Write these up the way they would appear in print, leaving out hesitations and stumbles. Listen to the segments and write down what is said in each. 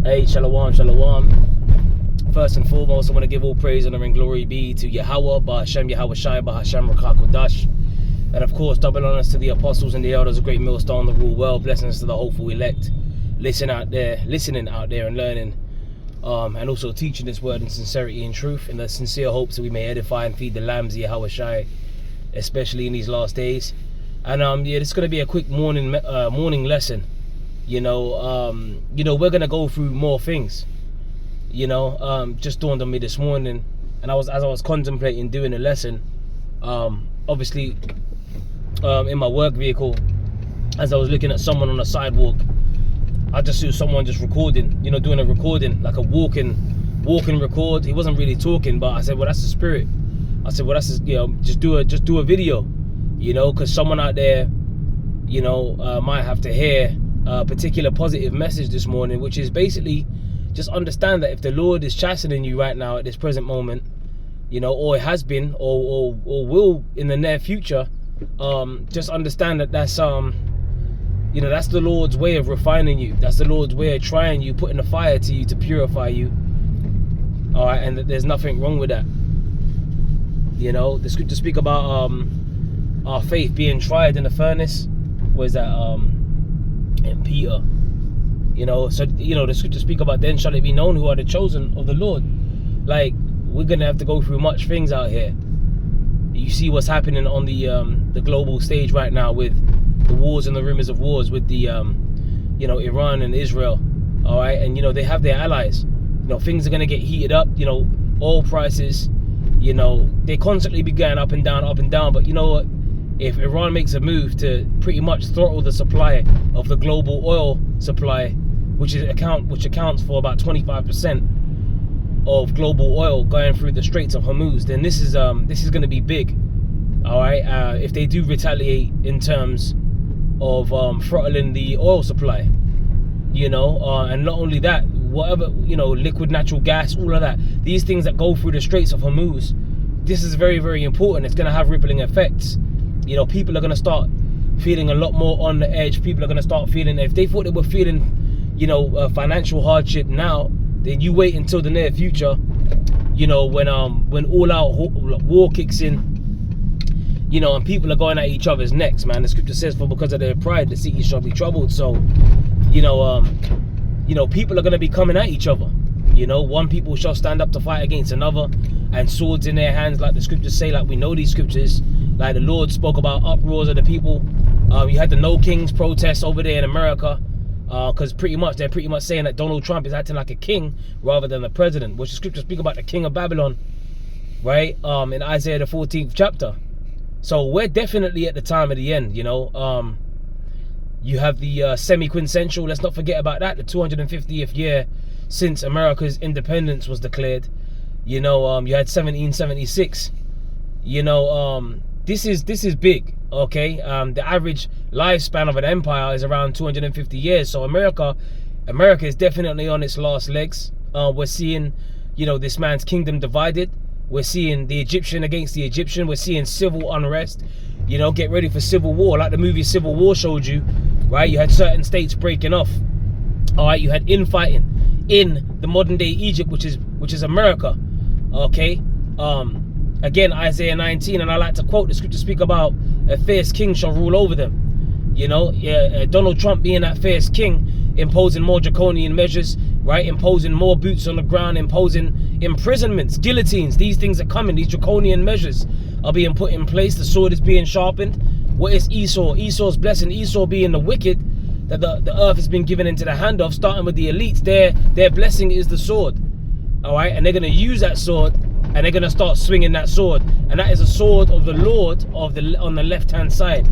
Hey, shalom, shalom. First and foremost, I want to give all praise, honor, and glory be to Yahweh, Bahashem, Yahweh Shai, Bahashem, Rakakodash. And of course, double honors to the apostles and the elders, a great millstone that rule well. Blessings to the hopeful elect. Listening out there and learning. And also teaching this word in sincerity and truth, in the sincere hopes that we may edify and feed the lambs, Yahweh Shai, especially in these last days. And yeah, this is going to be a quick morning lesson. We're gonna go through more things. Just dawned on me this morning, and as I was contemplating doing a lesson, obviously, in my work vehicle, as I was looking at someone on the sidewalk, I just saw someone just recording, doing a recording, like a walking record. He wasn't really talking, but I said, well, that's the spirit. I said, well, that's just do a video, because someone out there, might have to hear a particular positive message this morning, which is basically just understand that if the Lord is chastening you right now at this present moment, or it has been, or will in the near future, just understand that that's that's the Lord's way of refining you. That's the Lord's way of trying you, putting a fire to you to purify you. All right, and that there's nothing wrong with that. The scripture speak about our faith being tried in the furnace. Where's that? In Peter, so the scriptures speak about, then shall it be known who are the chosen of the Lord. Like, we're gonna have to go through much things out here. You see what's happening on the global stage right now with the wars and the rumors of wars with the Iran and Israel. All right, and they have their allies. Things are gonna get heated up. Oil prices, they constantly be going up and down, but you know what? If Iran makes a move to pretty much throttle the supply of the global oil supply, which accounts for about 25% of global oil going through the Straits of Hormuz, then this is going to be big. All right, if they do retaliate in terms of throttling the oil supply, and not only that, whatever liquid natural gas, all of that, these things that go through the Straits of Hormuz, this is very, very important. It's going to have rippling effects. People are going to start feeling a lot more on the edge. People are going to start feeling, if they thought they were feeling, financial hardship now, then you wait until the near future, when all out war kicks in, and people are going at each other's necks, man. The scripture says, for because of their pride, the city shall be troubled. So, people are going to be coming at each other. One people shall stand up to fight against another, and swords in their hands, like the scriptures say, like we know these scriptures. Like the Lord spoke about uproars of the people. You had the No Kings protests over there in America, because they're pretty much saying that Donald Trump is acting like a king rather than the president, which the scriptures speak about the king of Babylon, right? In Isaiah the 14th chapter. So we're definitely at the time of the end. You have the semi-quincentennial, let's not forget about that, the 250th year since America's independence was declared. You had 1776. This is big, okay? The average lifespan of an empire is around 250 years. So America is definitely on its last legs. We're seeing, this man's kingdom divided. We're seeing the Egyptian against the Egyptian. We're seeing civil unrest. Get ready for civil war, like the movie Civil War showed you, right? You had certain states breaking off. All right, you had infighting in the modern day Egypt, which is America, okay? Again, Isaiah 19, and I like to quote the scripture speak about a fierce king shall rule over them. Donald Trump being that fierce king, imposing more draconian measures, right? Imposing more boots on the ground, imposing imprisonments, guillotines. These things are coming. These draconian measures are being put in place. The sword is being sharpened. What is Esau? Esau's blessing. Esau being the wicked that the earth has been given into the hand of, starting with the elites. Their blessing is the sword. All right, and they're going to use that sword, and they're going to start swinging that sword, and that is a sword of the Lord on the left hand side,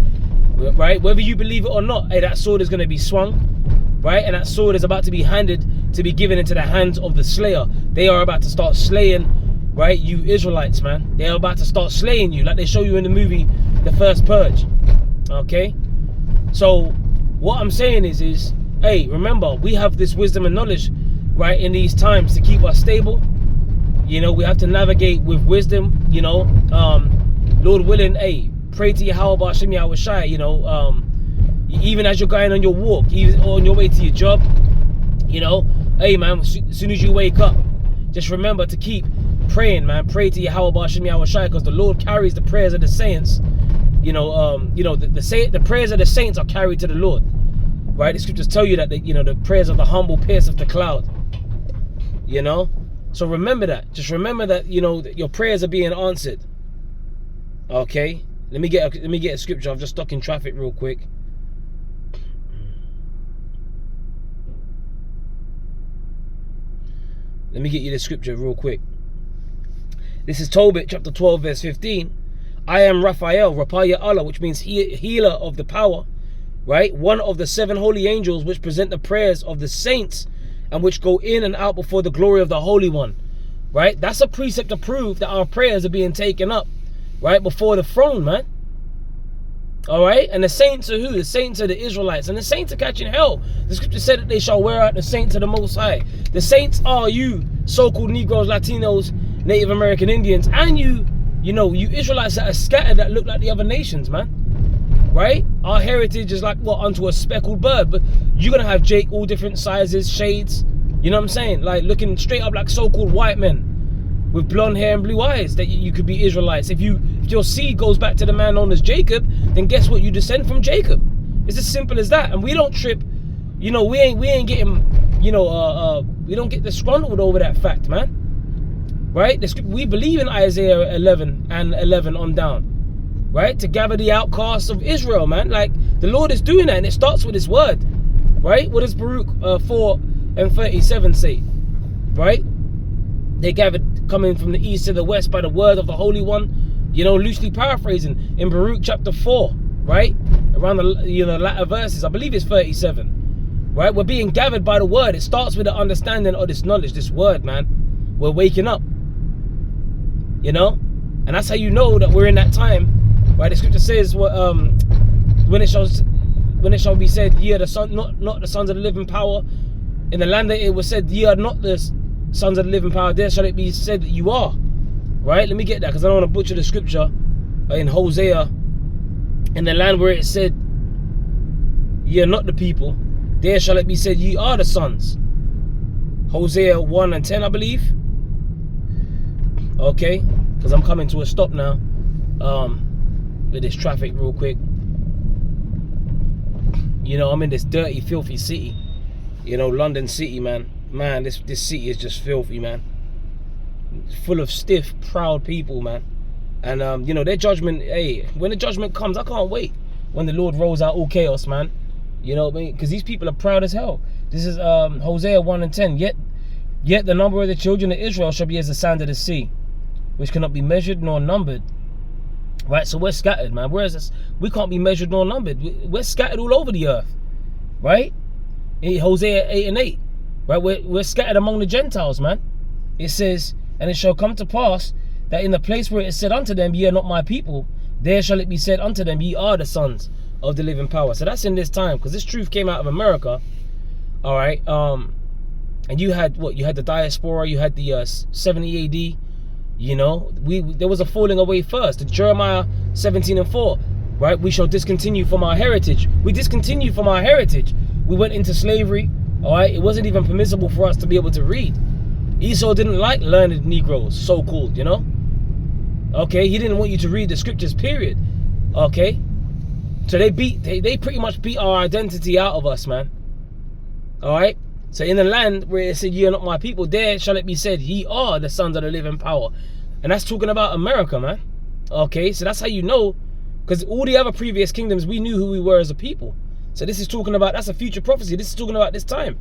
right? Whether you believe it or not, that sword is going to be swung, right? And that sword is about to be handed to be given into the hands of the slayer. They are about to start slaying, right, you Israelites, man. They are about to start slaying you, like they show you in the movie The First Purge. Okay, so what I'm saying is hey, remember, we have this wisdom and knowledge, right, in these times to keep us stable. We have to navigate with wisdom. Lord willing, hey, pray to Yahweh Ba'ashem Yahweh Shai, even as you're going on your walk, even on your way to your job, Hey man, as soon as you wake up, just remember to keep praying, man. Pray to Yahweh B'Shem Yahweh Shai, because the Lord carries the prayers of the saints. The prayers of the saints are carried to the Lord, right? The scriptures tell you that the prayers of the humble pierceth the cloud. So remember that. Just remember that that your prayers are being answered. Okay, let me get a scripture. I'm just stuck in traffic real quick. Let me get you the scripture real quick. This is Tobit chapter 12 verse 15. I am Raphael, Rapaya Allah, which means healer of the power, right? One of the 7 holy angels which present the prayers of the saints and which go in and out before the glory of the Holy One, right? That's a precept to prove that our prayers are being taken up, right, before the throne, man. All right, and the saints are who? The saints are the Israelites, and the saints are catching hell. The scripture said that they shall wear out the saints of the Most High. The saints are you, so-called Negroes, Latinos, Native American Indians, and you Israelites that are scattered that look like the other nations, man. Right? Our heritage is like what, unto a speckled bird, but you're gonna have Jake all different sizes, shades. You know what I'm saying? Like looking straight up like so-called white men with blonde hair and blue eyes. That you could be Israelites. If your seed goes back to the man known as Jacob, then guess what? You descend from Jacob. It's as simple as that. And we don't trip. We ain't getting. We don't get disgruntled over that fact, man. Right? We believe in Isaiah 11 and 11 on down, right? To gather the outcasts of Israel, man. Like the Lord is doing that, and it starts with His word, right? What does Baruch 4 and 37 say? Right? They gathered coming from the east to the west by the word of the Holy One. Loosely paraphrasing in Baruch chapter 4, right? Around the latter verses, I believe it's 37, right? We're being gathered by the word. It starts with the understanding of this knowledge, this word, man. We're waking up. And that's how you know that we're in that time, right? The scripture says, when it shall be said, ye are the son, not the sons of the living power. In the land that it was said, ye are not the sons of the living power, there shall it be said that you are. Right? Let me get that, because I don't want to butcher the scripture in Hosea. In the land where it said, ye are not the people, there shall it be said, ye are the sons. Hosea 1 and 10, I believe. Okay, because I'm coming to a stop now with this traffic real quick. I'm in this dirty, filthy city. London City, man. Man, this city is just filthy, man. It's full of stiff, proud people, man. And their judgment, hey, when the judgment comes, I can't wait when the Lord rolls out all chaos, man. You know what I mean? Because these people are proud as hell. This is Hosea 1 and 10. Yet the number of the children of Israel shall be as the sand of the sea, which cannot be measured nor numbered. Right, so we're scattered, man. Whereas this, we can't be measured nor numbered. We're scattered all over the earth, right? Hosea 8 and 8, right? We're scattered among the Gentiles, man. It says, and it shall come to pass that in the place where it is said unto them, ye are not my people, there shall it be said unto them, ye are the sons of the living power. So that's in this time, because this truth came out of America, all right? And you had what? You had the diaspora, you had the 70 AD. There was a falling away first. Jeremiah 17 and 4, right? We shall discontinue from our heritage. We discontinued from our heritage. We went into slavery, all right? It wasn't even permissible for us to be able to read. Esau didn't like learned Negroes, so-called, Okay, he didn't want you to read the scriptures, period. Okay? So they pretty much beat our identity out of us, man. All right? So in the land where it said, ye are not my people, there shall it be said, ye are the sons of the living power. And that's talking about America, man. Okay, so that's how you know, because all the other previous kingdoms, we knew who we were as a people. So this is talking about, that's a future prophecy. This is talking about this time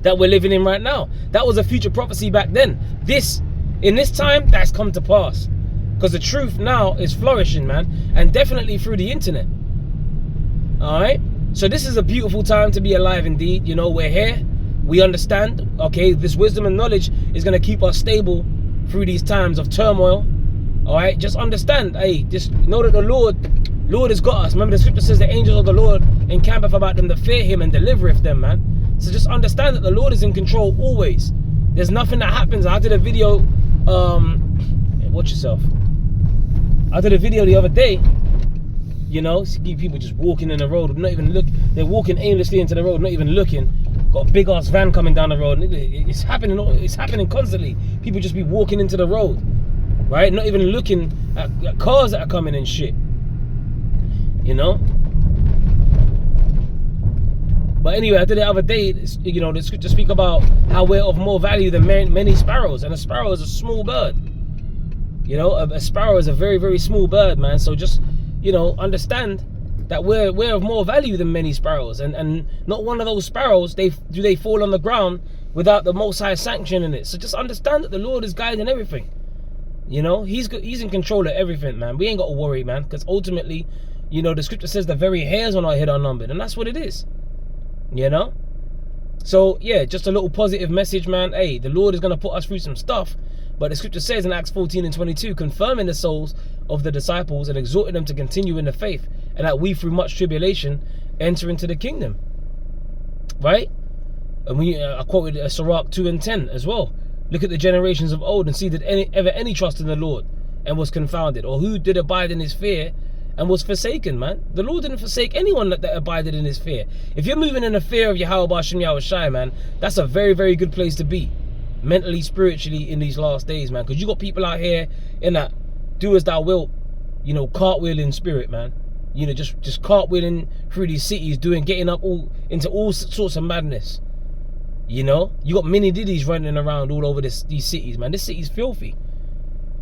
that we're living in right now. That was a future prophecy back then. In this time, that's come to pass. Because the truth now is flourishing, man. And definitely through the internet. All right? So this is a beautiful time to be alive indeed. We're here. We understand. Okay, this wisdom and knowledge is going to keep us stable through these times of turmoil. All right, just understand. Hey, just know that the Lord has got us. Remember the scripture says the angels of the Lord encampeth about them that fear him and delivereth them, man. So just understand that the Lord is in control always. There's nothing that happens. I did a video, watch yourself. I did a video the other day. See people just walking in the road, not even look. They're walking aimlessly into the road, not even looking. got a big ass van coming down the road. It's happening. It's happening constantly. People just be walking into the road, right? Not even looking at cars that are coming and shit. You know. But anyway, I did the other day, you know, the scripture speak about how we're of more value than many sparrows, and a sparrow is a small bird. You know, a sparrow is a very, very small bird, man. So just, you know, understand that we're of more value than many sparrows, and not one of those sparrows they fall on the ground without the Most High sanction in it. So just understand that the Lord is guiding everything. You know, he's in control of everything, man. We ain't got to worry, man, because ultimately, you know, the scripture says the very hairs on our head are numbered, and that's what it is. You know? So yeah, just a little positive message, man. Hey, the Lord is going to put us through some stuff, but the scripture says in Acts 14:22, confirming the souls of the disciples and exhorting them to continue in the faith, and that we through much tribulation enter into the kingdom. Right? And I quoted Sirach 2:10 as well. Look at the generations of old and see, did any trust in the Lord and was confounded, or who did abide in his fear and was forsaken, man? The Lord didn't forsake anyone that abided in his fear. If you're moving in the fear of Yahweh B'Shem Yahweh Shai, man, that's a very, very good place to be, mentally, spiritually, in these last days, man. Because you got people out here in that do as thou wilt, you know, cartwheeling spirit, man. You know, just cartwheeling through these cities, getting up into all sorts of madness. You know, you got mini diddies running around all over these cities, man. This city's filthy.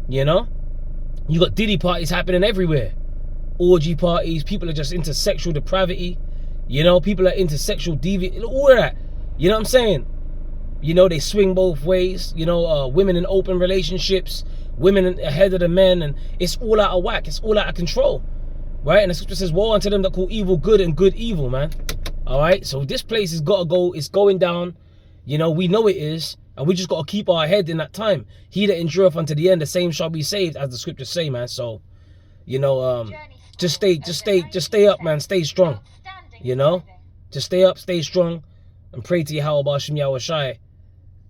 You know, you got diddy parties happening everywhere. Orgy parties, people are just into sexual depravity, you know, people are into sexual deviant, all of that, you know what I'm saying? You know, they swing both ways, you know, women in open relationships, women ahead of the men, and it's all out of whack, it's all out of control, right? And the scripture says, woe unto them that call evil good and good evil, man. All right, so this place has got to go, it's going down, you know, we know it is, and we just got to keep our head in that time. He that endureth unto the end, the same shall be saved, as the scriptures say, man. So, you know, just stay up, man. Stay strong. You know, just stay up, stay strong, and pray to Yahweh B'Shem Yahweh Shai.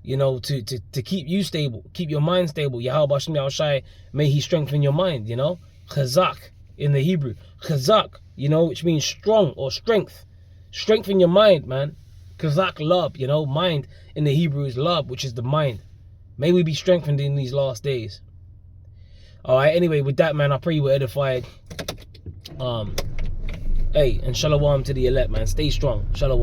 You know, to keep you stable, keep your mind stable. Yahweh B'Shem Yahweh Shai, may He strengthen your mind. You know, chazak in the Hebrew, chazak. You know, which means strong or strength. Strengthen your mind, man. Chazak love. You know, mind in the Hebrew is love, which is the mind. May we be strengthened in these last days. All right. Anyway, with that, man, I pray you were edified. Hey, and shalom to the elect, man. Stay strong. Shalom.